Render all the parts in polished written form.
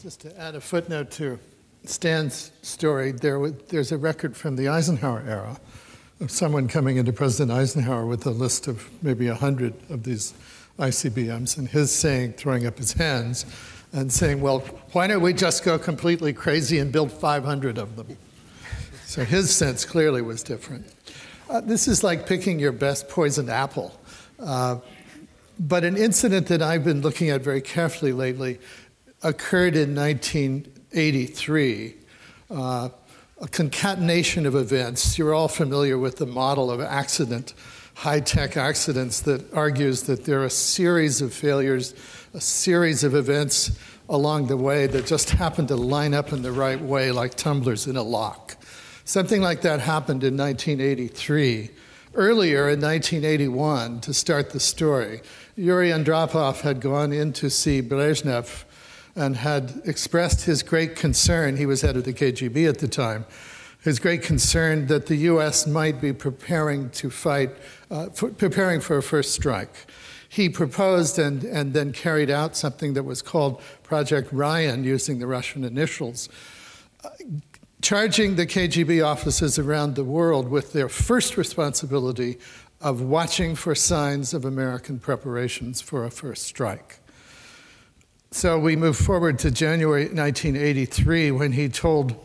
Just to add a footnote to Stan's story, there's a record from the Eisenhower era of someone coming into President Eisenhower with a list of maybe 100 of these ICBMs, and his saying, throwing up his hands, and saying, well, why don't we just go completely crazy and build 500 of them? So his sense clearly was different. This is like picking your best poisoned apple. But an incident that I've been looking at very carefully lately occurred in 1983, a concatenation of events. You're all familiar with the model of accident, high-tech accidents, that argues that there are a series of failures, a series of events along the way that just happen to line up in the right way like tumblers in a lock. Something like that happened in 1983. Earlier, in 1981, to start the story, Yuri Andropov had gone in to see Brezhnev and had expressed his great concern. He was head of the KGB at the time. His great concern that the U.S. might be preparing to fight, preparing for a first strike. He proposed and then carried out something that was called Project Ryan, using the Russian initials, charging the KGB offices around the world with their first responsibility of watching for signs of American preparations for a first strike. So we move forward to January 1983, when he told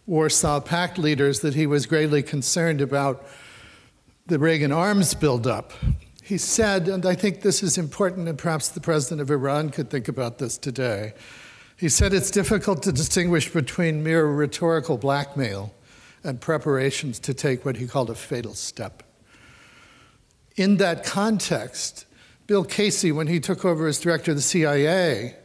Warsaw Pact leaders that he was greatly concerned about the Reagan arms buildup. He said, and I think this is important, and perhaps the president of Iran could think about this today, he said it's difficult to distinguish between mere rhetorical blackmail and preparations to take what he called a fatal step. In that context, Bill Casey, when he took over as director of the CIA,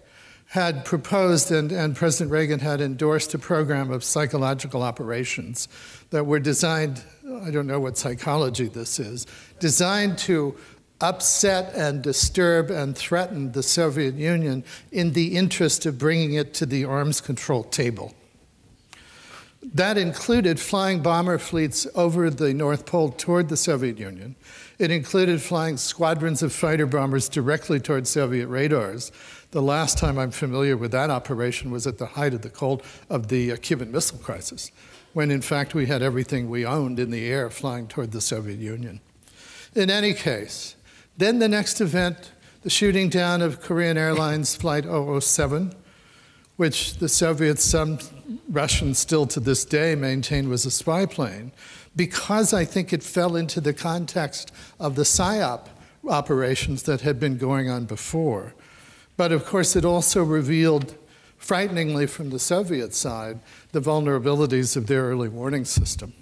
had proposed, and President Reagan had endorsed, a program of psychological operations that were designed, I don't know what psychology this is, designed to upset and disturb and threaten the Soviet Union in the interest of bringing it to the arms control table. That included flying bomber fleets over the North Pole toward the Soviet Union. It included flying squadrons of fighter bombers directly toward Soviet radars. The last time I'm familiar with that operation was at the height of the Cuban Missile Crisis, when in fact we had everything we owned in the air flying toward the Soviet Union. In any case, then the next event, the shooting down of Korean Airlines Flight 007, which the Soviets, some Russians still to this day maintain was a spy plane, because I think it fell into the context of the PSYOP operations that had been going on before. But of course, it also revealed, frighteningly from the Soviet side, the vulnerabilities of their early warning system.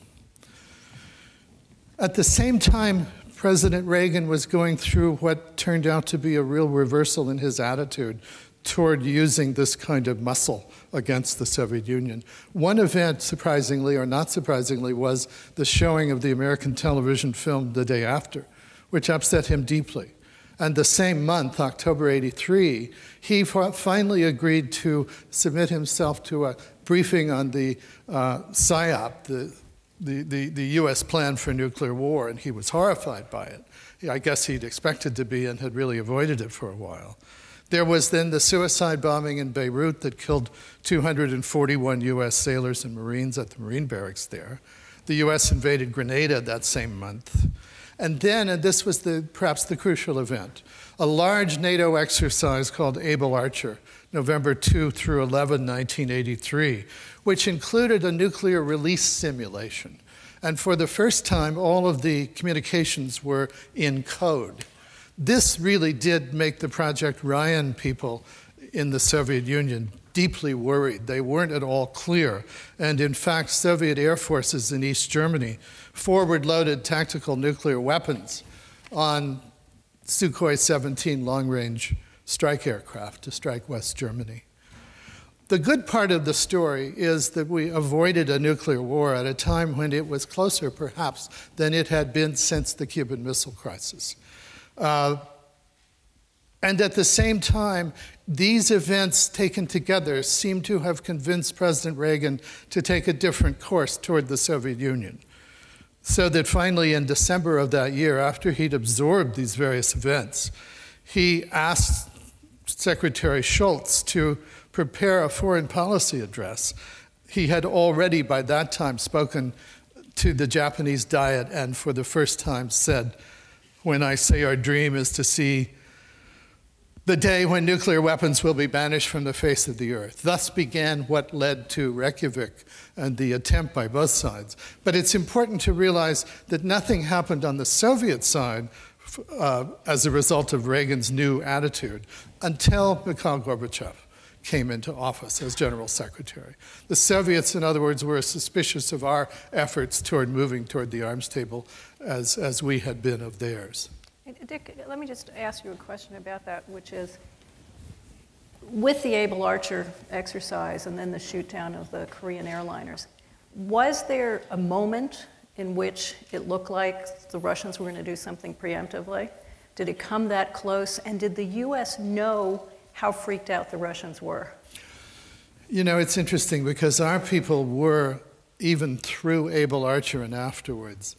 At the same time, President Reagan was going through what turned out to be a real reversal in his attitude toward using this kind of muscle against the Soviet Union. One event, surprisingly or not surprisingly, was the showing of the American television film The Day After, which upset him deeply. And the same month, October '83, he finally agreed to submit himself to a briefing on the PSYOP, the U.S. plan for nuclear war, and he was horrified by it. I guess he'd expected to be and had really avoided it for a while. There was then the suicide bombing in Beirut that killed 241 U.S. sailors and Marines at the Marine barracks there. The U.S. invaded Grenada that same month. And then, and this was perhaps the crucial event, a large NATO exercise called Able Archer, November 2 through 11, 1983, which included a nuclear release simulation. And for the first time, all of the communications were in code. This really did make the Project Ryan people in the Soviet Union deeply worried. They weren't at all clear. And in fact, Soviet air forces in East Germany forward-loaded tactical nuclear weapons on Sukhoi 17 long-range strike aircraft to strike West Germany. The good part of the story is that we avoided a nuclear war at a time when it was closer, perhaps, than it had been since the Cuban Missile Crisis. And at the same time, these events taken together seem to have convinced President Reagan to take a different course toward the Soviet Union. So that finally in December of that year, after he'd absorbed these various events, he asked Secretary Schultz to prepare a foreign policy address. He had already, by that time, spoken to the Japanese Diet and for the first time said, when I say our dream is to see the day when nuclear weapons will be banished from the face of the earth. Thus began what led to Reykjavik and the attempt by both sides. But it's important to realize that nothing happened on the Soviet side as a result of Reagan's new attitude until Mikhail Gorbachev came into office as General Secretary. The Soviets, in other words, were suspicious of our efforts toward moving toward the arms table as we had been of theirs. Dick, let me just ask you a question about that, which is, with the Able Archer exercise and then the shoot down of the Korean airliners, was there a moment in which it looked like the Russians were going to do something preemptively? Did it come that close? And did the U.S. know how freaked out the Russians were? You know, it's interesting because our people were, even through Able Archer and afterwards,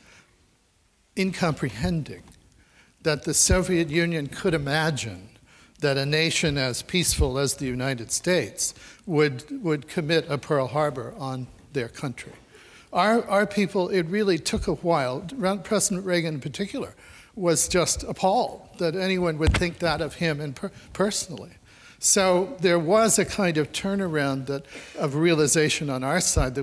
incomprehending that the Soviet Union could imagine that a nation as peaceful as the United States would commit a Pearl Harbor on their country. Our people, it really took a while. President Reagan in particular was just appalled that anyone would think that of him personally. So there was a kind of turnaround of realization on our side that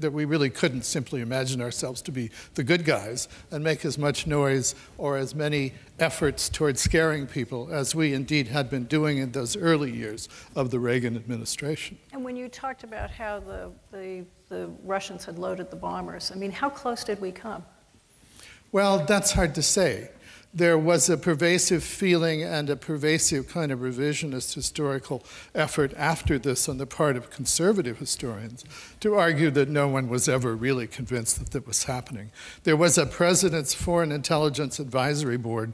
that we really couldn't simply imagine ourselves to be the good guys and make as much noise or as many efforts toward scaring people as we indeed had been doing in those early years of the Reagan administration. And when you talked about how the Russians had loaded the bombers, I mean, how close did we come? Well, that's hard to say. There was a pervasive feeling and a pervasive kind of revisionist historical effort after this on the part of conservative historians to argue that no one was ever really convinced that that was happening. There was a President's Foreign Intelligence Advisory Board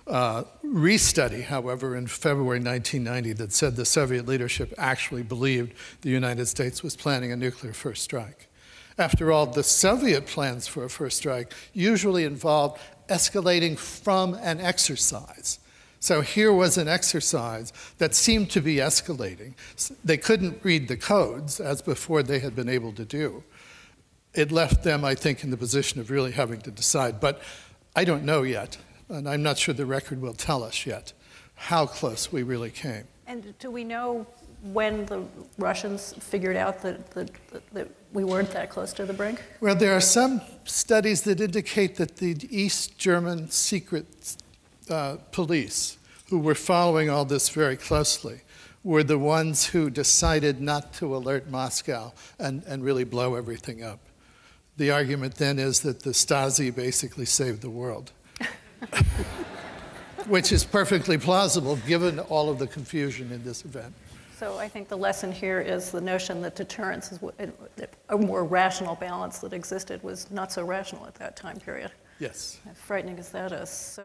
restudy, however, in February 1990 that said the Soviet leadership actually believed the United States was planning a nuclear first strike. After all, the Soviet plans for a first strike usually involved escalating from an exercise. So here was an exercise that seemed to be escalating. They couldn't read the codes, as before they had been able to do. It left them, I think, in the position of really having to decide. But I don't know yet, and I'm not sure the record will tell us yet, how close we really came. And do we know when the Russians figured out that we weren't that close to the brink? Well, there are some studies that indicate that the East German secret police, who were following all this very closely, were the ones who decided not to alert Moscow and really blow everything up. The argument then is that the Stasi basically saved the world, which is perfectly plausible given all of the confusion in this event. So I think the lesson here is the notion that deterrence is a more rational balance that existed was not so rational at that time period. Yes. As frightening as that is. So